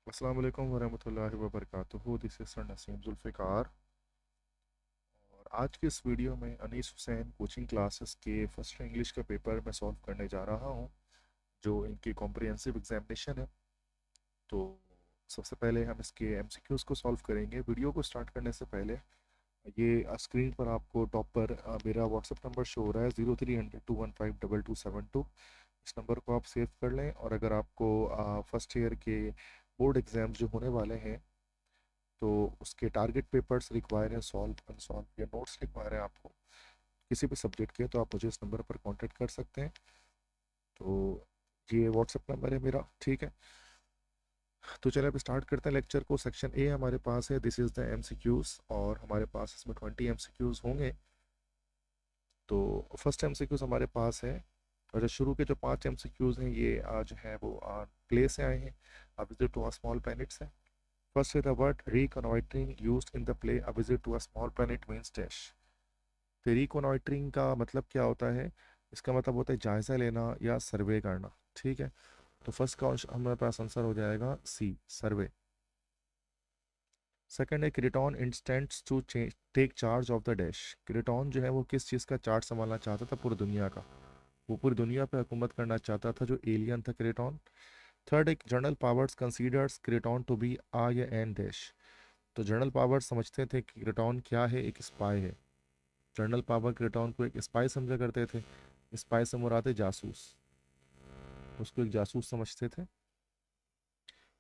अस्सलाम वालेकुम वरहमतुल्लाहि वबरकातुहू। This is sir Naseem Zulfiqar. और आज की इस वीडियो में अनीस हुसैन कोचिंग क्लासेस के फर्स्ट इंग्लिश का पेपर मैं सॉल्व करने जा रहा हूँ, जो इनकी कॉम्प्रिहेंसिव एग्जामिनेशन है। तो सबसे पहले हम इसके एमसीक्यूज़ को सॉल्व करेंगे। वीडियो को स्टार्ट करने से पहले ये स्क्रीन पर आपको टॉप पर मेरा व्हाट्सएप नंबर शो हो रहा है 0300 215 2272। इस नंबर को आप सेव कर लें। और अगर आपको फर्स्ट ईयर के बोर्ड एग्ज़ाम जो होने वाले हैं तो उसके टारगेट पेपर्स रिक्वायर हैं, सॉल्व अनसॉल्व या नोट्स रिक्वायर हैं आपको किसी भी सब्जेक्ट के, तो आप मुझे इस नंबर पर कांटेक्ट कर सकते हैं। तो ये व्हाट्सएप नंबर है मेरा, ठीक है। तो चलिए अब स्टार्ट करते हैं लेक्चर को। सेक्शन ए हमारे पास है, दिस इज़ द एमसीक्यूज़, और हमारे पास इसमें 20 एमसीक्यूज़ होंगे। तो फर्स्ट एमसीक्यूज़ हमारे पास है, और जो शुरू के जो 5 एमसीक्यूज़ हैं ये आज है वो प्ले से आए हैं। अब visit to a small planets है। फर्स्ट है the word reconnoitring used in the play a visit to a small planet means dash. तो रिकॉनॉइटरिंग का मतलब क्या होता है? इसका मतलब होता है जायज़ा लेना या सर्वे करना, ठीक है। तो फर्स्ट का हमारे पास आंसर हो जाएगा सी, सर्वे। सेकंड है Kreton insists to take charge of the dash. Kreton जो है वो किस चीज़ का चार्ज संभालना चाहता था? पूरी दुनिया का। वो पूरी दुनिया पे हुकूमत करना चाहता था, जो एलियन था क्रिटॉन। थर्ड एक general powers considers Kreton to be a या एन डैश। तो जनरल पावर समझते थे कि क्रिटॉन क्या है? एक स्पाई है। जनरल पावर क्रिटॉन को एक स्पाई समझा करते थे। स्पाई से मुराद है जासूस, उसको एक जासूस समझते थे।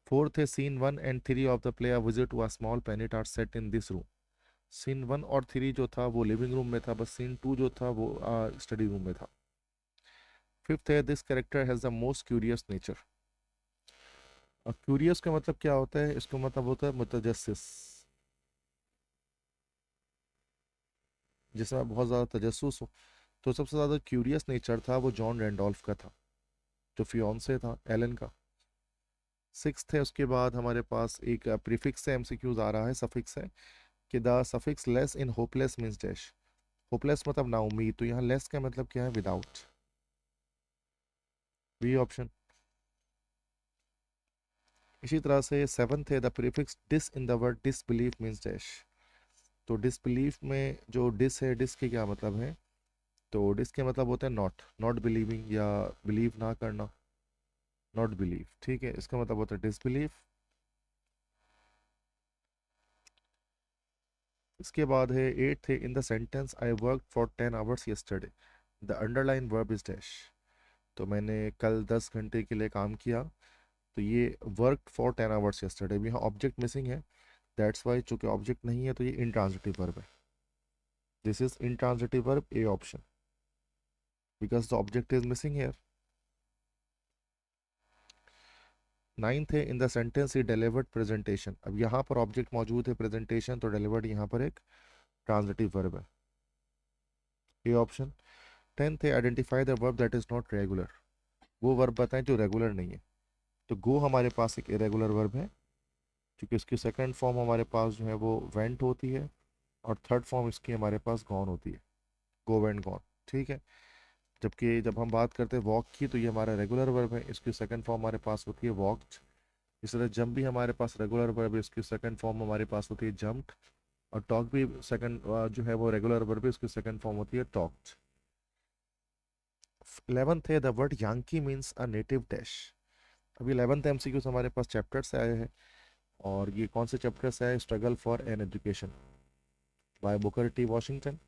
फोर्थ है scene 1 and 3 of the play a visit to a small planet are set in this room. Scene 1 और 3 जो था वो लिविंग रूम में था, बस सीन 2 जो था वो स्टडी रूम में था। फिफ्थ है this character has the most curious nature. और क्यूरियस का मतलब क्या होता है? इसका मतलब होता है मुतजस्सिस, जिसमें बहुत ज़्यादा तजस्सुस हो। तो सबसे ज़्यादा क्यूरियस नेचर था वो जॉन रैंडोल्फ का था, जो फियोंसे था एलन का। सिक्स है, उसके बाद हमारे पास एक प्रीफिक्स से एमसीक्यूज आ रहा है, सफिक्स है कि the suffix less in hopeless means dash. Hopeless मतलब ना उम्मीद, तो यहाँ लेस का मतलब क्या है? विदाउट। B option. इसी तरह से सेवन्थ है the prefix dis in the word disbelief means dash. तो डिसबिलीफ में जो डिस है, डिस के क्या मतलब है? तो डिस के मतलब होता है नॉट, नॉट बिलीविंग या बिलीव ना करना, नॉट बिलीव, ठीक है। इसका मतलब होता है डिसबिलीफ। इसके बाद है एट है in the sentence I work for 10 hours yesterday the underline verb is dash. तो मैंने कल 10 घंटे के लिए काम किया। तो ये वर्क फॉर 10 आवर्स यस्टरडे, यहाँ ऑब्जेक्ट मिसिंग है, दैट्स वाई। चूंकि ऑब्जेक्ट नहीं है तो ये इंट्रांजिटिव वर्ब है। This is intransitive verb, A option, because the object is missing here. Ninth है in the sentence he delivered presentation. अब यहाँ पर ऑब्जेक्ट मौजूद है प्रेजेंटेशन, तो डिलीवर्ड यहाँ पर एक ट्रांजिटिव वर्ब है, ए ऑप्शन। टेंथ है identify the verb that is not regular. वो वर्ब बताएं जो रेगुलर नहीं है। तो गो हमारे पास एक इरेगुलर वर्ब है, क्योंकि उसकी सेकंड फॉर्म हमारे पास जो है वो वेंट होती है, और थर्ड फॉर्म इसकी हमारे पास गॉन होती है, गो वेंट गॉन, ठीक है। जबकि जब हम बात करते हैं वॉक की, तो ये हमारा रेगुलर वर्ब है, इसकी सेकंड फॉर्म हमारे पास होती है वॉक्ड। इस तरह जंप भी हमारे पास रेगुलर वर्ब है, इसकी सेकंड फॉर्म हमारे पास होती है जंप्ड। और टॉक भी सेकंड जो है वो रेगुलर वर्ब है, इसकी सेकंड फॉर्म होती है टॉक्ड। 11th है the word Yankee means a native dash. अभी 11th एमसीक्यूज हमारे पास चैप्टर से आए हैं, और ये कौन से चैप्टर से आए? Struggle for an education by Booker T Washington.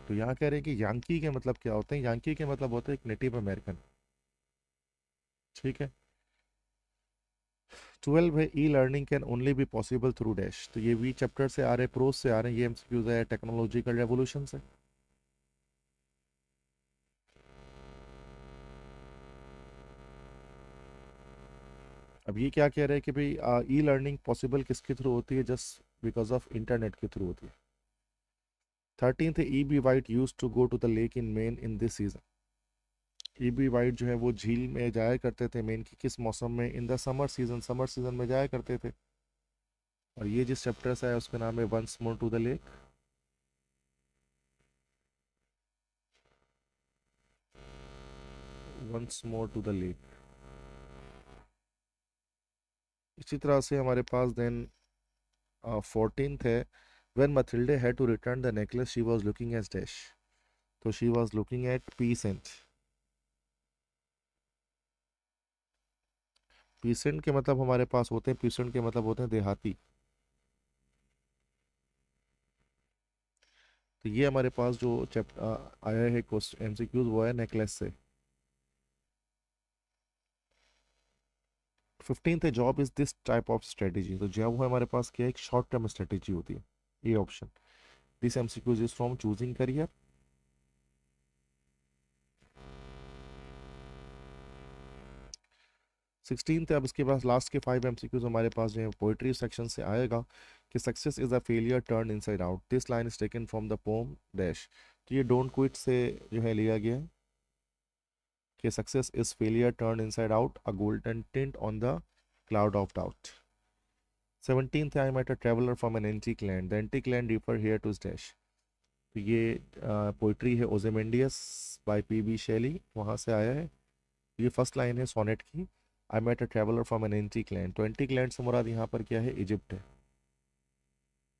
तो यहाँ कह रहे हैं कि यांकी के मतलब क्या होते हैं? यांकी के मतलब होते हैं एक नेटिव अमेरिकन, ठीक है। 12 है e learning can only be possible through dash. तो ये वी चैप्टर से आ रहे, प्रोज से आ रहे हैं, ये एमसीक्यूज है टेक्नोलॉजिकल रेवोल्यूशन से। अब ये क्या कह रहे हैं कि भाई ई लर्निंग पॉसिबल किसके थ्रू होती है? जस्ट बिकॉज ऑफ इंटरनेट के थ्रू होती है। 13th है E B White used to go to the lake in Maine in this season. E B White जो है वो झील में जाया करते थे मेन की किस मौसम में? In the summer season, summer season में जाया करते थे। और ये जिस चैप्टर से है उसका नाम है once more to the lake. once more to the lake. इसी तरह से हमारे पास देन 14th है, when Mathilde had to return the necklace she was looking at dash. तो she was looking at peasant. peasant के मतलब हमारे पास होते हैं, peasant के मतलब होते हैं देहाती। तो ये हमारे पास जो चैप्टर आया है क्वेश्चन एमसीक्यूज वो है नेकलेस से। 15th है, job is this type of strategy. तो जॉब है हमारे पास क्या है, एक शॉर्ट टर्म स्ट्रेटेजी होती है। ये option, this MCQs is from choosing career. 16th है, अब इसके पास लास्ट के 5 एमसीक्यूज हमारे पास जो है पोइट्री सेक्शन से आएगा कि success is a failure turn inside out, this line is taken from the pome dash. तो ये डोंट क्विट से जो है लिया गया है कि success is failure turn inside out, a golden tint on the cloud of doubt. 17th I met a traveller from an antique land, the antique land refer here to dash. तो ये poetry है ओजेमेंडियस by P B शैली, वहाँ से आया है। ये first line है सोनेट की, I met a traveller from an antique land. तो एंटीक लैंड से मुराद यहाँ पर क्या है, इजिप्ट है।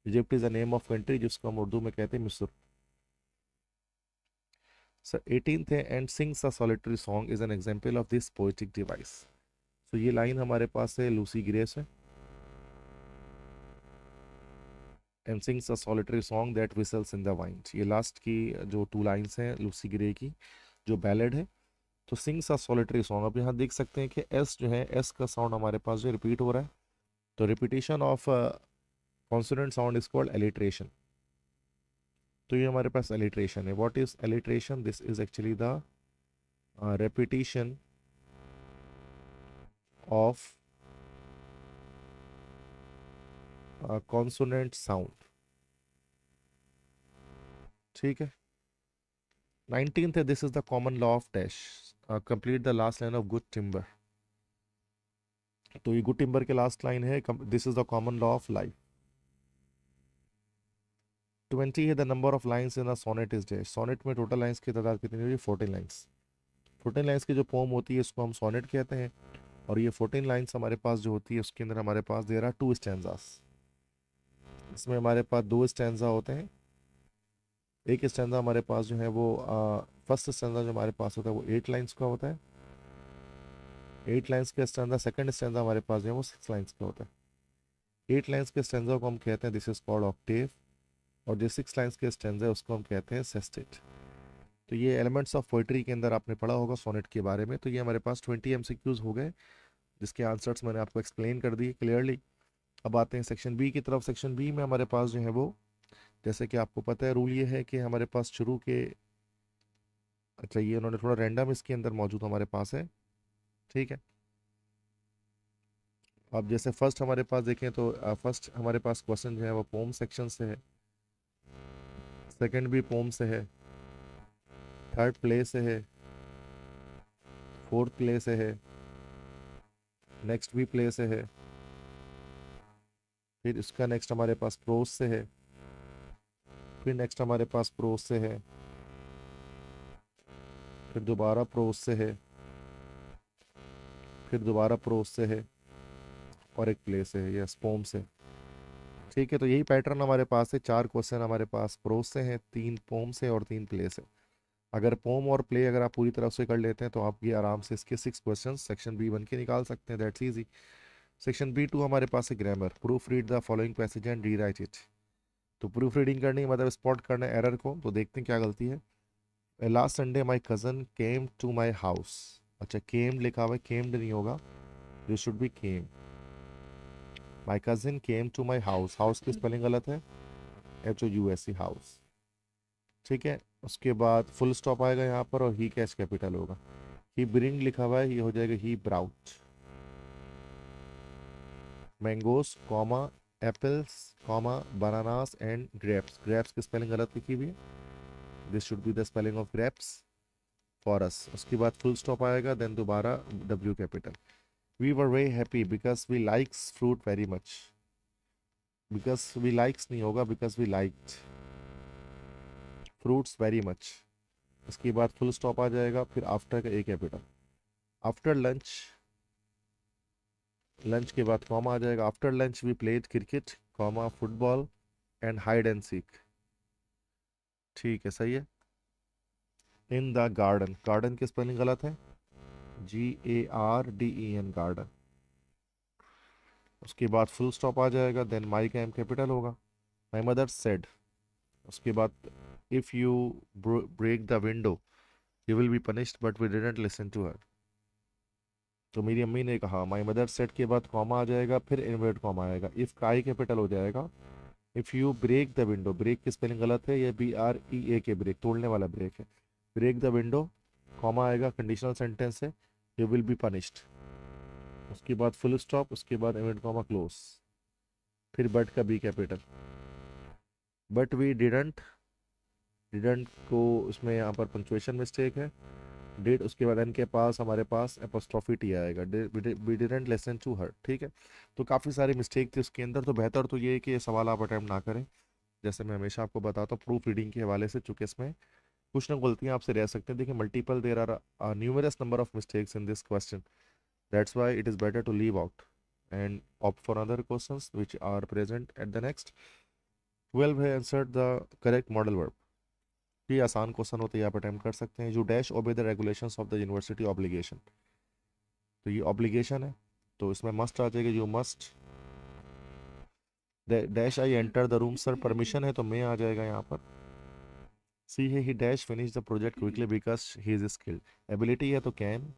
Egypt is a name of country जिसको हम उर्दू में कहते हैं मिस्र। सर 18th है, and sings a solitary song is an example of this poetic device. तो ये लाइन हमारे पास है लूसी ग्रे से, and sings a solitary song that whistles in the wind. ये लास्ट की जो 2 लाइन्स हैं लूसी ग्रे की जो बैलेड है। तो सिंग्स अ सॉलिटरी सॉन्ग, अब यहाँ देख सकते हैं कि एस जो है, एस का साउंड हमारे पास जो रिपीट हो रहा है। तो repetition of consonant sound is called alliteration. तो ये हमारे पास एलिट्रेशन है। What is alliteration, this is actually the repetition of consonant sound। ठीक है। 19th है, this is the common law of dash, complete the last line of good timber. तो ये गुड टिम्बर के लास्ट लाइन है, this is the common law of life. 20 है, the number of lines in a sonnet is dash. Sonnet में total lines की तादाद कितनी होगी, 14 लाइन्स। 14 लाइन्स की जो पोम होती है इसको हम सोनेट कहते हैं। और ये 14 लाइन्स हमारे पास जो होती है उसके अंदर हमारे पास देर आर 2 स्टैंजास। इसमें हमारे पास 2 स्टैंजा होते हैं। एक स्टैंजा हमारे पास जो है वो फर्स्ट स्टैंजा जो हमारे पास होता है वो 8 लाइन्स का होता है। 8 लाइन्स का स्टैंजा, सेकंड स्टैंजा हमारे पास जो है वो 6 लाइन्स का होता है। 8 लाइन्स के स्टैंजा को हम कहते हैं दिस इज कॉल्ड ऑक्टेव, और जो 6 लाइन्स के स्टैंजा है उसको हम कहते हैं सेस्टेट। तो ये एलिमेंट्स ऑफ पोइट्री के अंदर आपने पढ़ा होगा सोनेट के बारे में। तो ये हमारे पास 20 एमसीक्यूज हो गए जिसके आंसर्स मैंने आपको एक्सप्लेन कर दिए क्लियरली। अब आते हैं सेक्शन बी की तरफ। सेक्शन बी में हमारे पास जो है वो, जैसे कि आपको पता है रूल ये है कि हमारे पास शुरू के, अच्छा ये उन्होंने थोड़ा रैंडम इसके अंदर मौजूद हमारे पास है। ठीक है। अब जैसे फर्स्ट हमारे पास देखें तो फर्स्ट हमारे पास क्वेश्चन जो है वो पोम सेक्शन से है, सेकंड भी पोम से है, थर्ड प्ले से है, फोर्थ प्ले से है, नेक्स्ट भी प्ले से है, फिर इसका नेक्स्ट हमारे पास प्रोज से है, फिर नेक्स्ट हमारे पास प्रोज से है, फिर दोबारा प्रोज से है, फिर दोबारा प्रोज से है, और एक प्ले से है या पोम से। ठीक है। तो यही पैटर्न हमारे पास है। 4 क्वेश्चन हमारे पास प्रोज से हैं, 3 पोम से और 3 प्ले से। अगर पोम और प्ले अगर आप पूरी तरफ से कर लेते हैं तो आप ये आराम से इसके 6 क्वेश्चन सेक्शन बी 1 के निकाल सकते हैं, दैट्स इजी। सेक्शन बी 2 हमारे पास है grammar, proof read the following passage and rewrite it. तो प्रूफ रीडिंग करनी मतलब स्पॉट करना है एरर को। तो देखते हैं क्या गलती है। Last Sunday my cousin came to my house. अच्छा केम लिखा हुआ है, केम्ड नहीं होगा, this should be came. My cousin came to my house, house की स्पेलिंग गलत है, HOUSE हाउस। ठीक है। उसके बाद फुल स्टॉप आएगा यहाँ पर और ही कैच कैपिटल होगा। ही ब्रिंग लिखा हुआ है, ये हो जाएगा he brought. Mangoes comma apples comma bananas and grapes, grapes की स्पेलिंग गलत लिखी हुई है, this should be the spelling of grapes for us. उसके बाद फुल स्टॉप आएगा, देन दोबारा W capital. We were very happy because we likes fruit very much, because we likes नहीं होगा, because we liked fruits very much. उसके बाद full stop आ जाएगा, फिर आफ्टर का A capital. After lunch, lunch के बाद कॉमा आ जाएगा, after lunch we played cricket, comma football and hide and seek. ठीक है, सही है। इन द गार्डन, गार्डन की स्पेलिंग गलत है, GARDEN, गार्डन। उसके बाद फुल स्टॉप आ जाएगा, देन माई का एम कैपिटल होगा, माई मदर सेड। उसके बाद if you break the window you will be punished but we didn't listen to her. तो मेरी अम्मी ने कहा, माई मदर सेड के बाद कॉमा आ जाएगा, फिर इन्वर्ट कॉमा आएगा, इफ़ का आई कैपिटल हो जाएगा। If you break the window, break की स्पेलिंग गलत है, ये BREA के ब्रेक, तोड़ने वाला ब्रेक है। ब्रेक द विंडो, कॉमा आएगा, कंडीशनल सेंटेंस है, यू विल बी पनिश्ड। उसके बाद फुल स्टॉप, उसके बाद इन्वर्ट कॉमा क्लोज, फिर बट का B capital. But we didn't, didn't को उसमें यहाँ पर पंक्चुएशन मिस्टेक है, डिड उसके बाद एन के पास हमारे पास एपोस्ट्रॉफी टी आएगा, we didn't listen to her. ठीक है, तो काफ़ी सारी मिस्टेक थी उसके अंदर, तो बेहतर तो ये है कि ये सवाल आप अटैम्प्ट ना करें। जैसे मैं हमेशा आपको बताता हूँ प्रूफ रीडिंग के हवाले से, चूंकि इसमें कुछ ना गलतियाँ आपसे रह सकते हैं। देखिए multiple there are numerous number of mistakes in this question, that's why it is better to leave out and opt for other questions which are present at the next 12 है, insert the correct model verb। ये आसान question होते हैं, आप attempt कर सकते हैं। You dash obey the regulations of the university obligation, तो ये ऑब्लिगेशन है, तो इसमें मस्ट आ जाएगा, you must. Dash I enter the room, sir permission है तो मैं आ जाएगा यहाँ पर। सी है, he dash finish the project quickly because he is skilled, ability है तो can.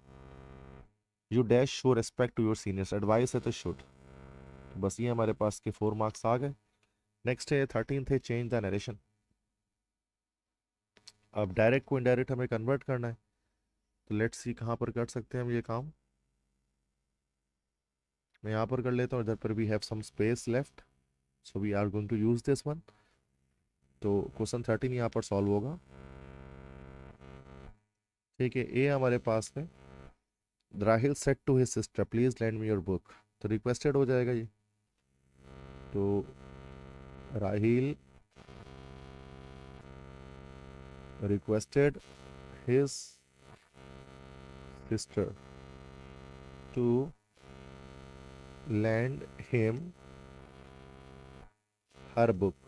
You dash show respect to your seniors, advice है तो शुड। तो बस ये हमारे पास के 4 मार्क्स आ गए। नेक्स्ट है 13th है, चेंज द नरेशन। अब डायरेक्ट को इनडायरेक्ट हमें कन्वर्ट करना है, तो लेट्स सी कहाँ पर कर सकते हैं हम ये काम। मैं यहाँ पर कर लेता हूँ, इधर पर we have some space left, so we are going to use this one. तो क्वेश्चन 13 यहाँ पर सॉल्व होगा। ठीक है, ए हमारे पास है, Rahil said to his sister please lend me your book, तो रिक्वेस्टेड हो जाएगा ये। तो Rahil requested his sister to lend him her book।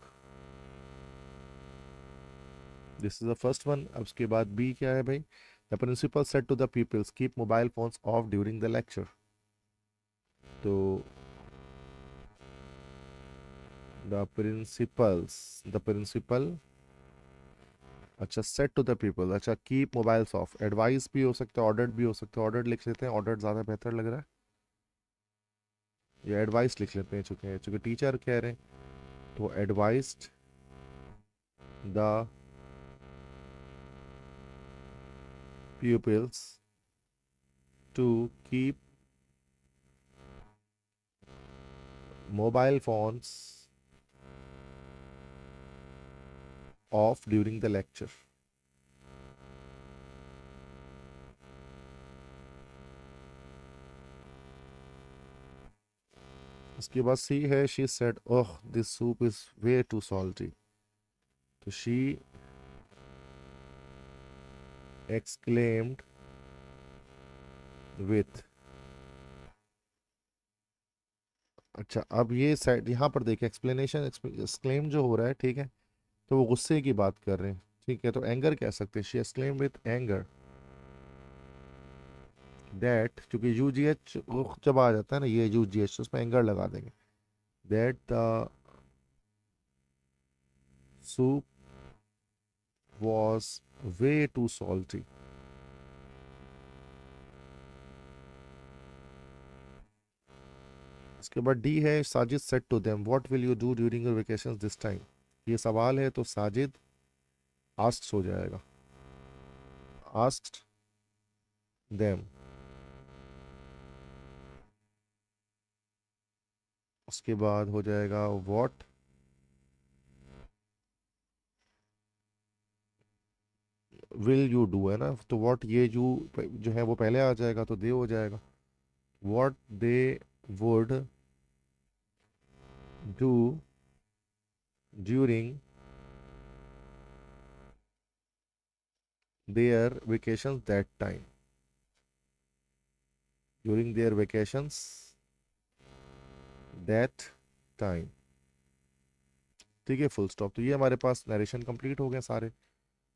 This is the first one. अब उसके बाद बी क्या है भाई, the principal said to the peoples keep mobile phones off during the lecture. तो द प्रिंसिपल अच्छा सेड टू द पीपल, अच्छा keep mobiles off, advice भी हो सकता है, ऑर्डर्ड भी हो सकता है, ऑर्डर्ड लिख लेते हैं, ऑर्डर्ड ज़्यादा बेहतर लग रहा है, या एडवाइस लिख लेते हैं, चूंकि टीचर कह रहे हैं, तो advised the pupils to keep mobile phones off during the lecture। उसके बाद सी है, she said oh this soup is way too salty, तो शी एक्सक्लेम्ड विथ। अच्छा अब ये साइड यहाँ पर देखिए, एक्सप्लेनेशन एक्सक्लेम जो हो रहा है, ठीक है, तो वो गुस्से की बात कर रहे हैं, ठीक है, तो एंगर कह सकते हैं, she exclaim with anger that, क्योंकि UGH जब आ जाता है ना, ये UGH, तो उसमें एंगर लगा देंगे, that the soup was way too salty। इसके बाद डी है, Sajid said to them what will you do during your vacation this time. ये सवाल है, तो साजिद आस्क्स हो जाएगा, आस्क्ड देम। उसके बाद हो जाएगा व्हाट विल यू डू, है ना, तो व्हाट ये यू जो है वो पहले आ जाएगा, तो दे हो जाएगा, what they would do during their vacation that time. During their vacations that time. ठीक है, फुल स्टॉप। तो ये हमारे पास नरेशन कंप्लीट हो गए सारे।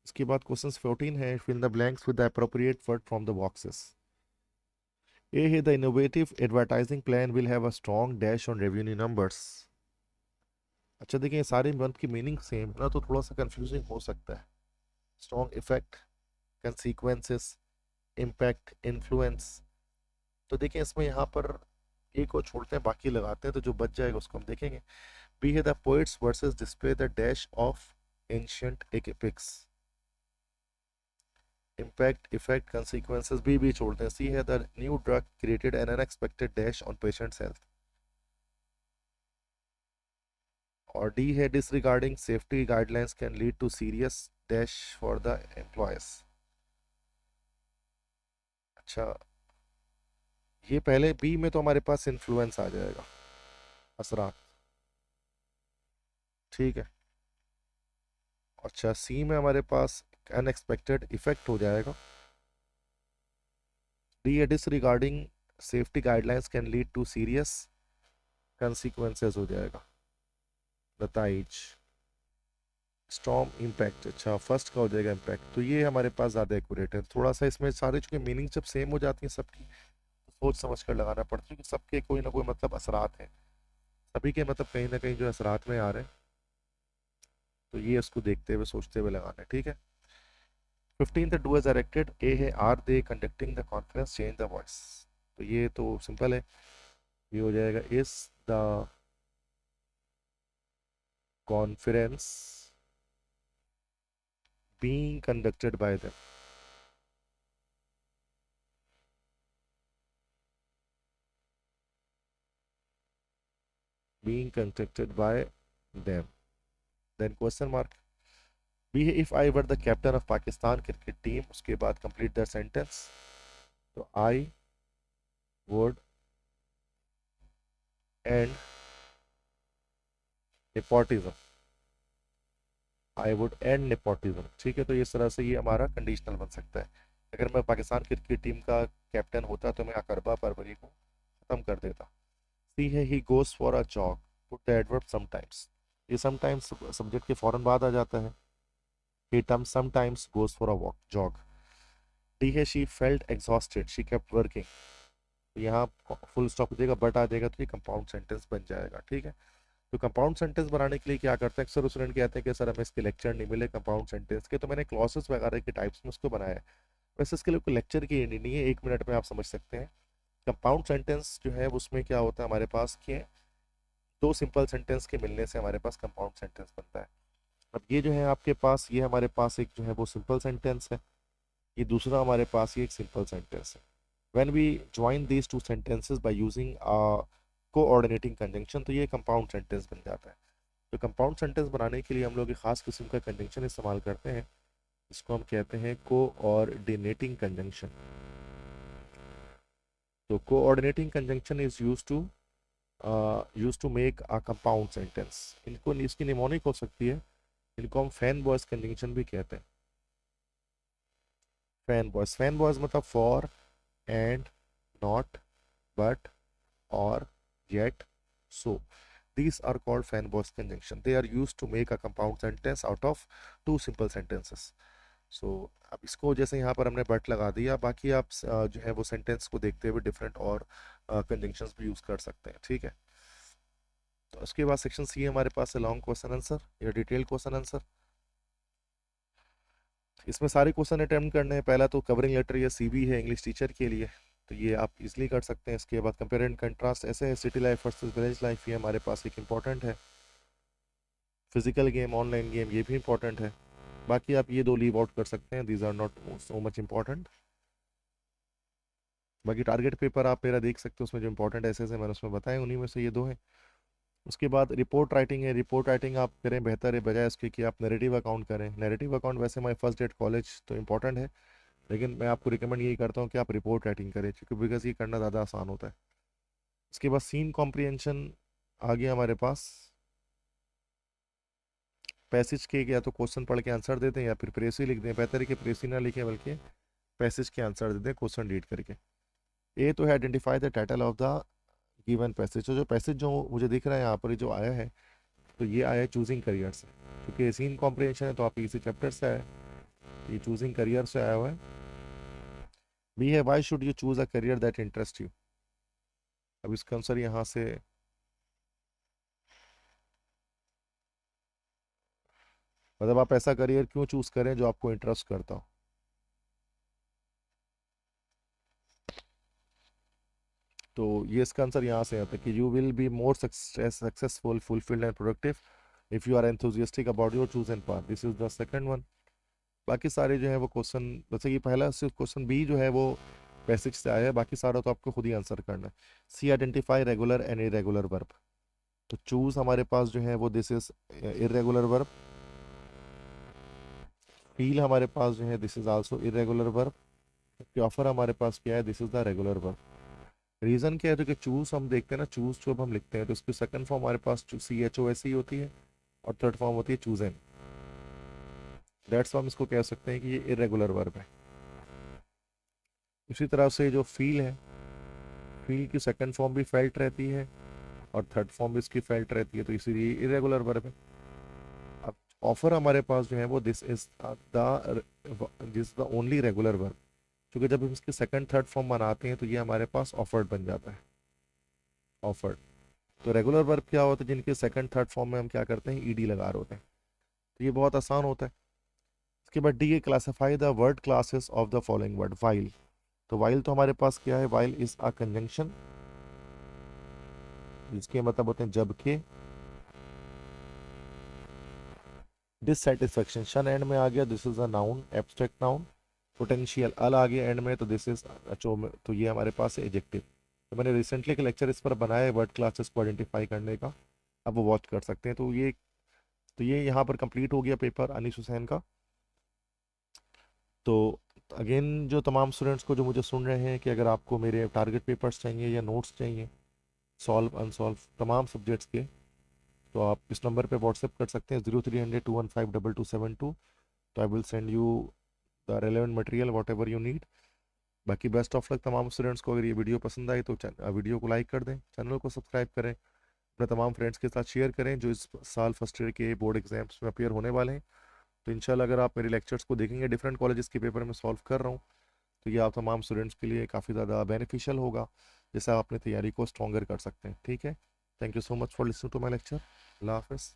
इसके बाद क्वेश्चन 14 है, fill the blanks with the appropriate word from the boxes. A है the innovative advertising plan will have a strong dash on revenue numbers. अच्छा देखिए, सारे वर्ड की मीनिंग सेम है ना, तो थोड़ा सा कंफ्यूजिंग हो सकता है। Strong effect, consequences, impact, influence. तो देखिए इसमें यहाँ पर एक को छोड़ते हैं, बाकी लगाते हैं, तो जो बच जाएगा उसको हम देखेंगे। बी है the poets verses display the dash of ancient epics. Impact, effect, consequences भी छोड़ते हैं। सी है the new drug created an unexpected dash on patients health. और डी है disregarding safety guidelines can lead to serious dash for the employees. अच्छा, ये पहले B में तो हमारे पास इन्फ्लुएंस आ जाएगा, असरात। ठीक है। अच्छा, सी में हमारे पास अनएक्सपेक्टेड इफेक्ट हो जाएगा। डी है disregarding safety guidelines can lead to serious consequences हो जाएगा, नताइज। स्टॉर्म इम्पैक्ट, अच्छा फर्स्ट का हो जाएगा इम्पैक्ट। तो ये हमारे पास ज़्यादा एक्यूरेट है। थोड़ा सा इसमें सारे चूंकि मीनिंग जब सेम हो जाती है सबकी, तो सोच समझ कर लगाना पड़ता है, क्योंकि सबके कोई ना कोई मतलब असरात हैं, सभी के मतलब कहीं ना कहीं जो असरात में आ रहे हैं। तो ये उसको देखते हुए सोचते हुए लगाना है। ठीक है। 15 the do as directed. A है are they conducting the conference change the voice. तो ये तो सिंपल है, ये हो जाएगा is the conference being conducted by them. Being conducted by them. Then question mark. B है if I were the captain of Pakistan cricket team. उसके बाद कंप्लीट द सेंटेंस। तो I would end nepotism. I would end nepotism. ठीक है, तो इस तरह से ये हमारा कंडीशनल बन सकता है। अगर मैं पाकिस्तान क्रिकेट टीम का कैप्टन होता तो मैं अकरबा परवरी को खत्म कर देता। सी है he goes for a jog. Put the adverb sometimes. ये समटाइम्स सब्जेक्ट के फौरन बाद आ जाता है। He term sometimes goes for a walk jog. D है she felt exhausted she kept working. यहाँ फुल स्टॉप हो जाएगा, बट आ जाएगा, तो ये कंपाउंड सेंटेंस बन जाएगा। ठीक है। तो कंपाउंड सेंटेंस बनाने के लिए क्या करते हैं, अक्सर स्टूडेंट कहते हैं कि सर हमें इसके लेक्चर नहीं मिले कंपाउंड सेंटेंस के, तो मैंने क्लॉसेस वगैरह के टाइप्स में उसको बनाया है। वैसे इसके लिए कोई लेक्चर की नहीं है, 1 मिनट में आप समझ सकते हैं। कंपाउंड सेंटेंस जो है उसमें क्या होता है हमारे पास कि दो सिंपल सेंटेंस के मिलने से हमारे पास कंपाउंड सेंटेंस बनता है। अब ये जो है आपके पास, ये हमारे पास एक जो है वो सिंपल सेंटेंस है, ये दूसरा हमारे पास ये एक सिंपल सेंटेंस है। When we join these two sentences by using coordinating conjunction, तो ये कंपाउंड सेंटेंस बन जाता है। तो कंपाउंड सेंटेंस बनाने के लिए हम लोग एक खास किस्म का कंजंक्शन इस्तेमाल करते हैं, इसको हम कहते हैं कोऑर्डिनेटिंग कंजंक्शन। तो coordinating conjunction is use to make a compound sentence. इनको इसकी निमोनिक हो सकती है, इनको हम फैन बॉयज कंजंक्शन भी कहते हैं। फैन बॉयज मतलब फॉर, एंड, नॉट, बट, और, yet, so. These are called fan boys conjunction. They are used to make a compound sentence out of two simple sentences. So अब इसको जैसे यहाँ पर हमने बट लगा दिया, बाकी आप जो है वो सेंटेंस को देखते हुए डिफरेंट और कंजंक्शंस भी यूज कर सकते हैं। ठीक है। तो उसके बाद सेक्शन सी हमारे पास है लॉन्ग क्वेश्चन आंसर या डिटेल क्वेश्चन आंसर। इसमें सारे क्वेश्चन अटेम्प्ट करने हैं। पहला तो कवरिंग लेटर या सीवी है इंग्लिश टीचर के लिए, तो ये आप इजीली कर सकते हैं। इसके बाद कंपेयर एंड कंट्रास्ट ऐसे है, city life versus village life, ये हमारे पास एक इंपॉर्टेंट है। फिजिकल गेम, ऑनलाइन गेम, ये भी इंपॉर्टेंट है। बाकी आप ये दो लीव आउट कर सकते हैं, these are not so much important. बाकी टारगेट पेपर आप मेरा देख सकते हो, उसमें जो इंपॉर्टेंट ऐसे मैंने उसमें बताए, उन्हीं में से ये दो हैं। उसके बाद रिपोर्ट राइटिंग है। रिपोर्ट राइटिंग आप करें बेहतर है, बजाय इसके कि आप नैरेटिव अकाउंट करें। नैरेटिव अकाउंट वैसे माई फर्स्ट डेट कॉलेज तो इंपॉर्टेंट है, लेकिन मैं आपको रिकमेंड यही करता हूँ कि आप रिपोर्ट राइटिंग करें, क्योंकि बिकॉज ये करना ज़्यादा आसान होता है। इसके बाद सीन कॉम्प्रिहेंशन आ गया हमारे पास। पैसेज के या तो क्वेश्चन पढ़ के आंसर देते हैं, या फिर प्रेसी लिख दें। बेहतर है कि प्रेसी ना लिखें, बल्कि पैसेज के आंसर दे दें क्वेश्चन रीड करके। ए तो है identify the title of the given passage. तो जो पैसेज जो मुझे दिख रहा है यहाँ पर जो आया है, तो ये आया है चूजिंग करियर से, क्योंकि सीन कॉम्प्रिहेंशन है तो आप इसी चैप्टर से आया है, ये चूजिंग करियर से आया हुआ है। बी है why should you choose a career that interest you. अब इसका आंसर यहाँ से मतलब आप ऐसा करियर क्यों चूज करें जो आपको इंटरेस्ट करता हो। तो ये इसका आंसर यहाँ से आता है कि you will be more successful, fulfilled and productive if you are enthusiastic about your chosen path. This is the second one. बाकी सारे जो है वो क्वेश्चन, जैसे कि पहला सिर्फ क्वेश्चन बी जो है वो पैसेज से आया है, बाकी सारा तो आपको खुद ही आंसर करना है। C identify regular and irregular verb. तो चूज हमारे पास जो है वो this is irregular verb. Feel हमारे पास जो है this is also irregular verb. Offer हमारे पास क्या है, this is the regular verb. Reason क्या है, तो कि चूज हम देखते हैं ना, चूज जब हम लिखते हैं तो उसकी सेकंड फॉर्म हमारे पास CHOS ही होती है और थर्ड फॉर्म होती है चूजन। दैट्स हम इसको कह सकते हैं कि ये इरेगुलर वर्ब है। इसी तरह से जो फील है, फील की सेकंड फॉर्म भी फेल्ट रहती है और थर्ड फॉर्म भी इसकी फेल्ट रहती है, तो इसीलिए इरेगुलर वर्ब है। अब ऑफर हमारे पास जो है वो this the only regular verb, क्योंकि जब हम इसकी सेकंड थर्ड फॉर्म बनाते हैं तो ये हमारे पास ऑफर्ड बन जाता है, ऑफर्ड। तो रेगुलर वर्ब क्या होता है, जिनके सेकंड थर्ड फॉर्म में हम क्या करते हैं, ईडी लगा रहे होते हैं। तो ये बहुत आसान होता है। इसके बाद D, classify the word classes of the following word. While, तो वाइल तो हमारे पास क्या है, वाइल इज अ कंजंक्शन, जिसके मतलब होते हैं जबकि। डिससेटिस्फेक्शन, शन एंड में आ गया, this is a noun, abstract noun. Potential, अल आ गया एंड में, तो दिस इज तो ये हमारे पास है एडजेक्टिव। तो मैंने रिसेंटली एक लेक्चर इस पर बनाया है वर्ड क्लासेस को आइडेंटिफाई करने का, आप वो वॉच कर सकते हैं। तो ये यहाँ पर कंप्लीट हो गया पेपर अनीस हुसैन का। तो अगेन जो तमाम स्टूडेंट्स को जो मुझे सुन रहे हैं कि अगर आपको मेरे टारगेट पेपर्स चाहिए या नोट्स चाहिए, सॉल्व अनसॉल्व तमाम सब्जेक्ट्स के, तो आप इस नंबर पे व्हाट्सएप कर सकते हैं 0300 215 2272। तो I will send you the relevant material what ever you need. बाकी बेस्ट ऑफ लक तमाम स्टूडेंट्स को। अगर ये वीडियो पसंद आई तो वीडियो को लाइक कर दें, चैनल को सब्सक्राइब करें, अपने तमाम फ्रेंड्स के साथ शेयर करें जो इस साल फर्स्ट ईयर के बोर्ड एग्जाम्स में अपियर होने वाले हैं। तो इंशाल्लाह अगर आप मेरे लेक्चर्स को देखेंगे, डिफरेंट कॉलेजेस के पेपर में सॉल्व कर रहा हूँ, तो ये आप तमाम स्टूडेंट्स के लिए काफ़ी ज़्यादा बेनिफिशियल होगा, जिससे आप अपनी तैयारी को स्ट्रॉन्गर कर सकते हैं। ठीक है, thank you so much for listening to my lecture. अल्लाह हाफिज़।